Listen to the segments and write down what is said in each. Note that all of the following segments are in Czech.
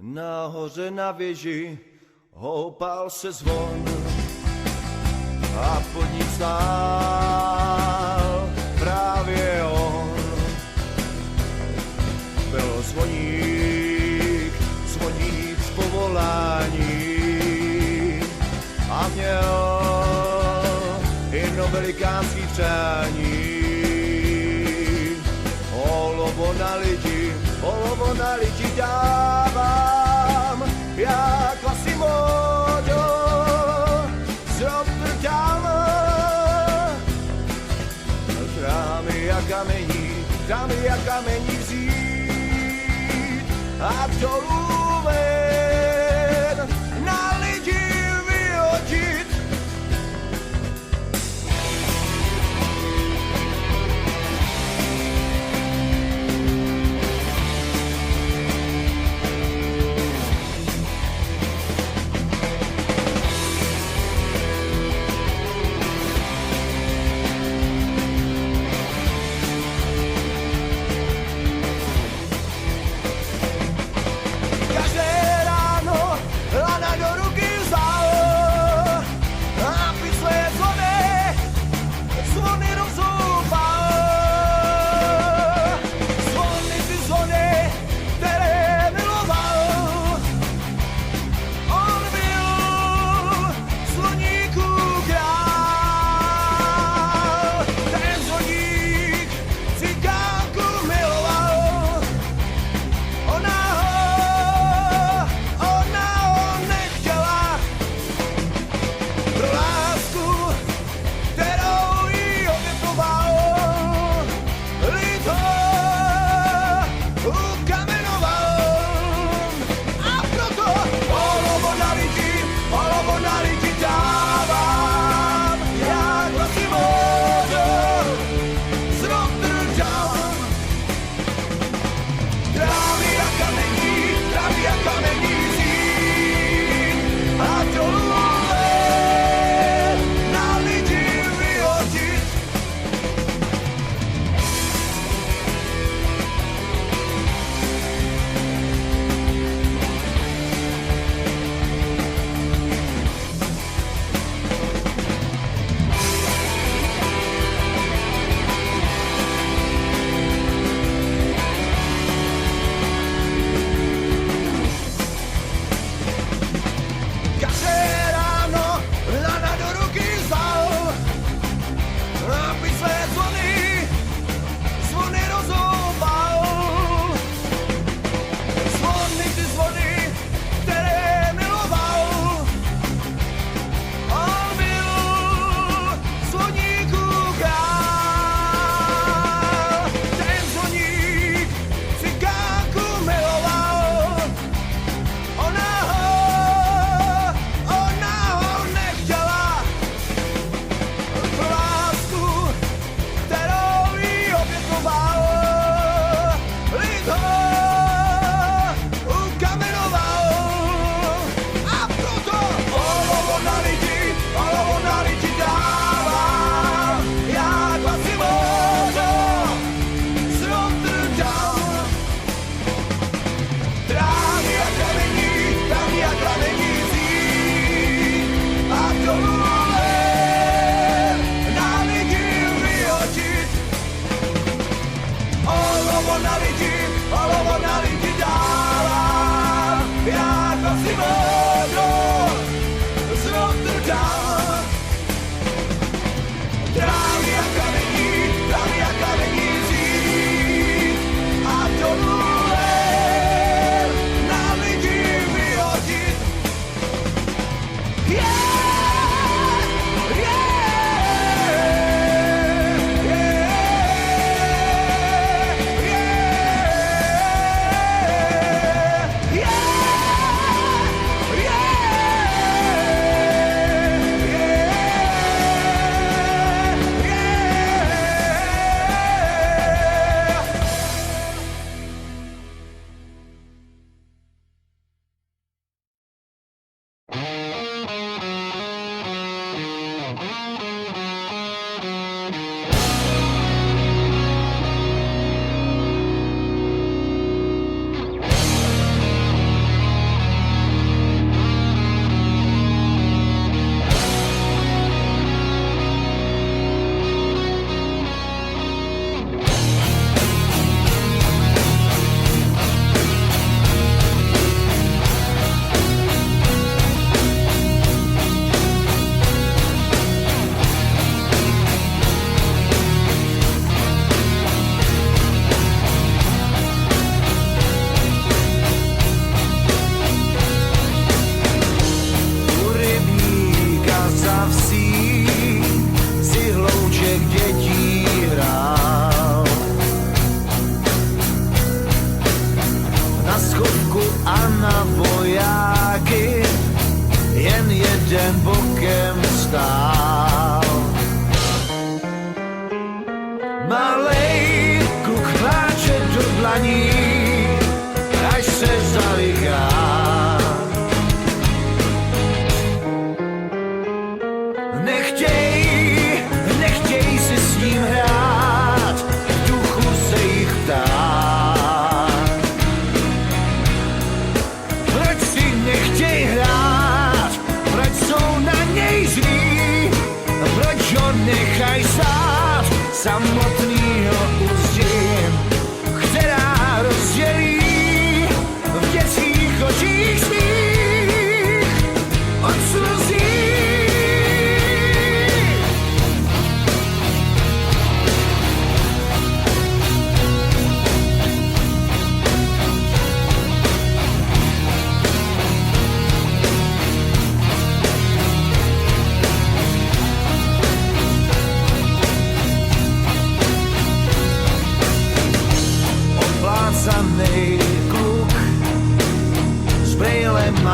Nahoře na věži houpal se zvon a pod ním stál právě on. Byl zvoník z povolání a měl jedno velikánský přání. Olovo na lidi dávám, jak Quasimodo zrob trťáva. Drámy a kamení vzít a dolů ven na lidi vyhodit.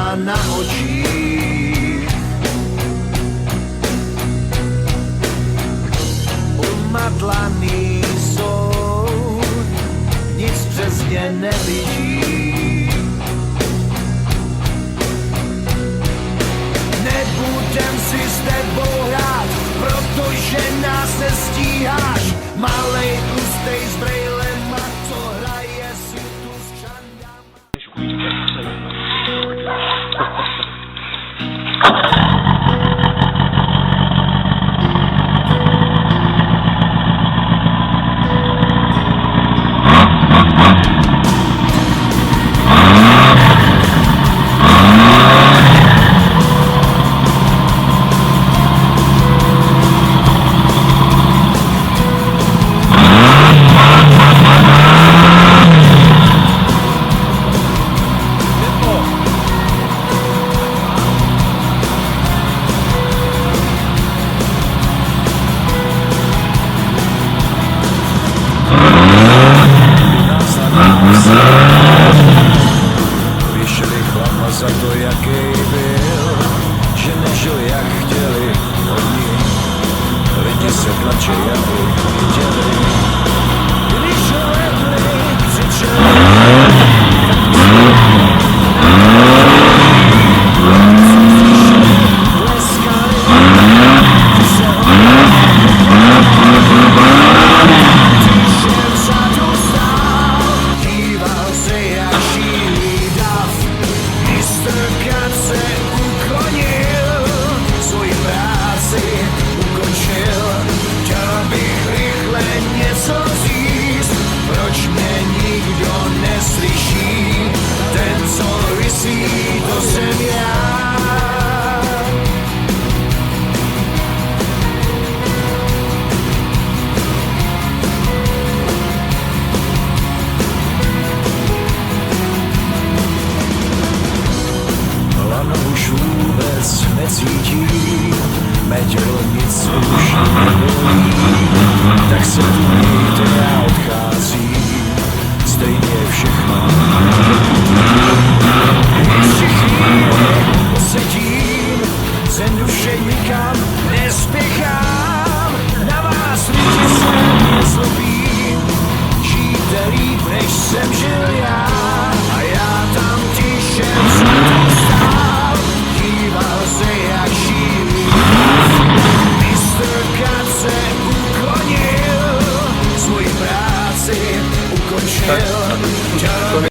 má na očích. Umatlaný jsou, nic přesně nevidí. Nebudem si s tebou hrát, protože nás nestíháš. Malej tlustej s brejlema, co hraje si tu s čandama. Vyšli chlapa za to, jaký byl, že nežil jak chtěli oni. Lidi se tlačí, aby viděli, když ho vedli, křičeli. Proč mě nikdo neslyší, ten, co visí, to jsem já. Lano už vůbec necítí, mé tělo nic už nebolí, tak se tu mějte, já odcházím, stejně všechno. Ještě chvíli posedím, jsem duše nikam nespěchám, na vás lidi se nezlobím, žijte líp, než jsem žil já, a já tam tiše vzadu stál, díval se jak živý. Mistr Kat se uklonil, svoji práci ukončil.